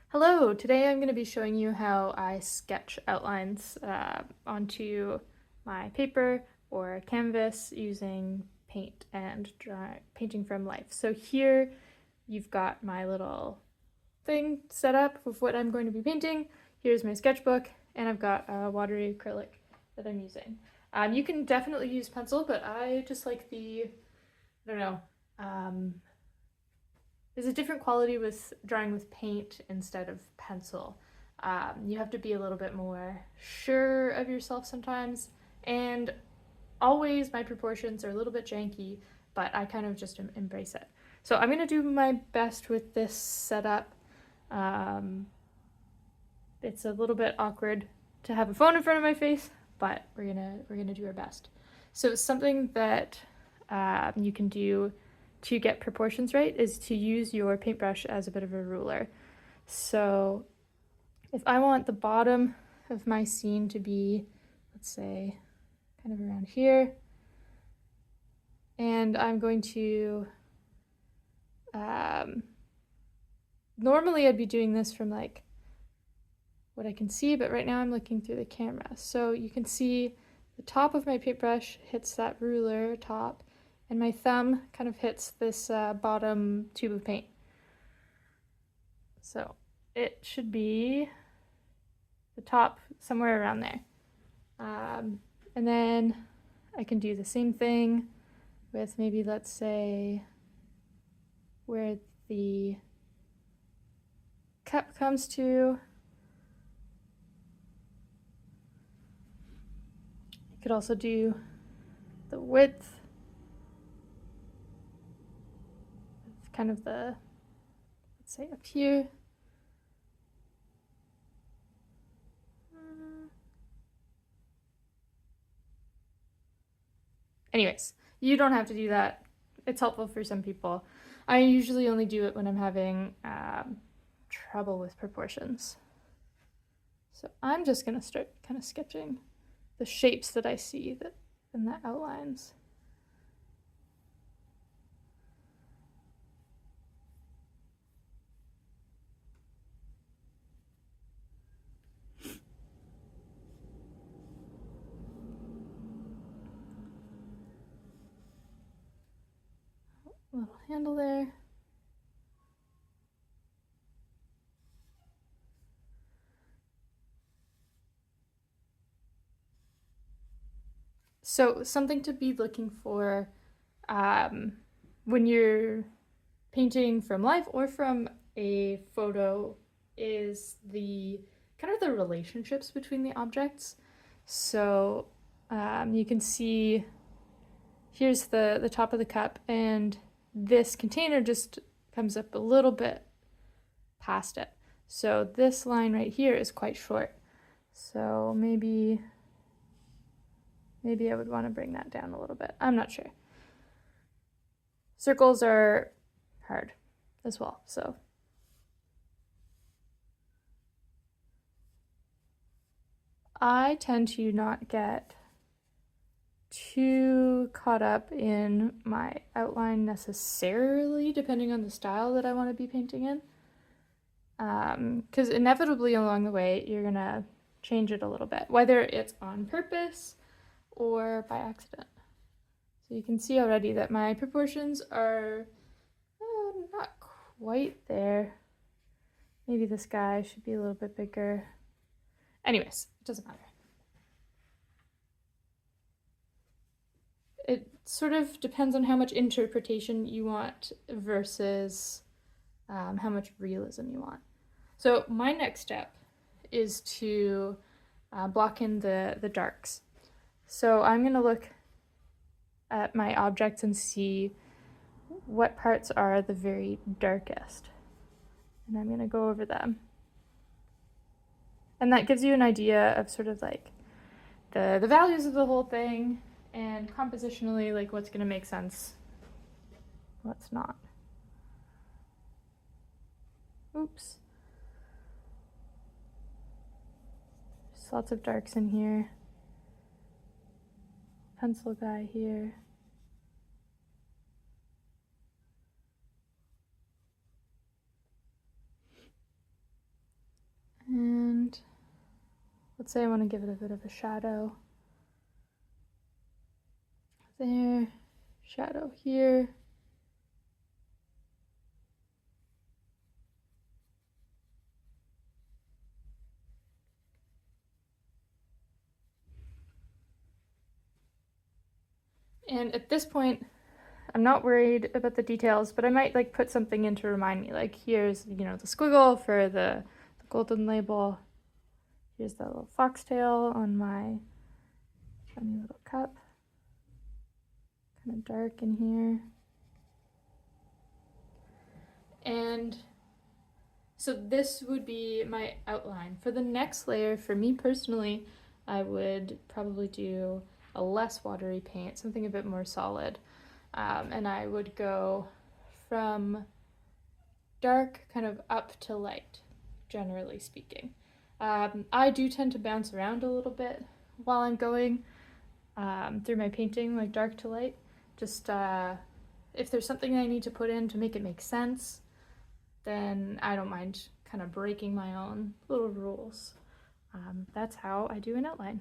Hello, today I'm going to be showing you how I sketch outlines onto my paper or canvas using paint and painting from life. So here you've got my little thing set up with what I'm going to be painting. Here's my sketchbook, and I've got a watery acrylic that I'm using. You can definitely use pencil, but I just like I don't know, um, there's a different quality with drawing with paint instead of pencil. You have to be a little bit more sure of yourself sometimes, and always my proportions are a little bit janky, but I kind of just embrace it. So I'm gonna do my best with this setup. Um, it's a little bit awkward to have a phone in front of my face, but we're gonna do our best. So something that you can do to get proportions right is to use your paintbrush as a bit of a ruler. So if I want the bottom of my scene to be, let's say, kind of around here, and I'm going to, normally I'd be doing this from like what I can see, but right now I'm looking through the camera. So you can see the top of my paintbrush hits that ruler top, and my thumb kind of hits this bottom tube of paint. So it should be the top somewhere around there. And then I can do the same thing with maybe, let's say, where the cup comes to. You could also do the width, kind of the, let's say, up here. Anyways, you don't have to do that. It's helpful for some people. I usually only do it when I'm having trouble with proportions. So I'm just gonna start kind of sketching the shapes that I see that in the outlines. Little handle there. So something to be looking for when you're painting from life or from a photo is the kind of the relationships between the objects. So you can see here's the top of the cup, and this container just comes up a little bit past it. So this line right here is quite short. So maybe I would want to bring that down a little bit. I'm not sure. Circles are hard as well, so. I tend to not get too caught up in my outline necessarily, depending on the style that I want to be painting in. Because inevitably along the way, you're gonna change it a little bit, whether it's on purpose or by accident. So you can see already that my proportions are not quite there. Maybe this guy should be a little bit bigger. Anyways, it doesn't matter. It sort of depends on how much interpretation you want versus how much realism you want. So my next step is to block in the darks. So I'm going to look at my objects and see what parts are the very darkest. And I'm going to go over them. And that gives you an idea of sort of like the values of the whole thing, and compositionally, like what's going to make sense, what's not. Oops. There's lots of darks in here. Pencil guy here. let's say I want to give it a bit of a shadow. There, shadow here. And at this point, I'm not worried about the details, but I might like put something in to remind me. Like here's, you know, the squiggle for the golden label. Here's that little foxtail on my funny little cup. Kind of dark in here. And so this would be my outline. For the next layer, for me personally, I would probably do a less watery paint, something a bit more solid. And I would go from dark kind of up to light, generally speaking. I do tend to bounce around a little bit while I'm going through my painting, like dark to light. Just if there's something I need to put in to make it make sense, then I don't mind kind of breaking my own little rules. That's how I do an outline.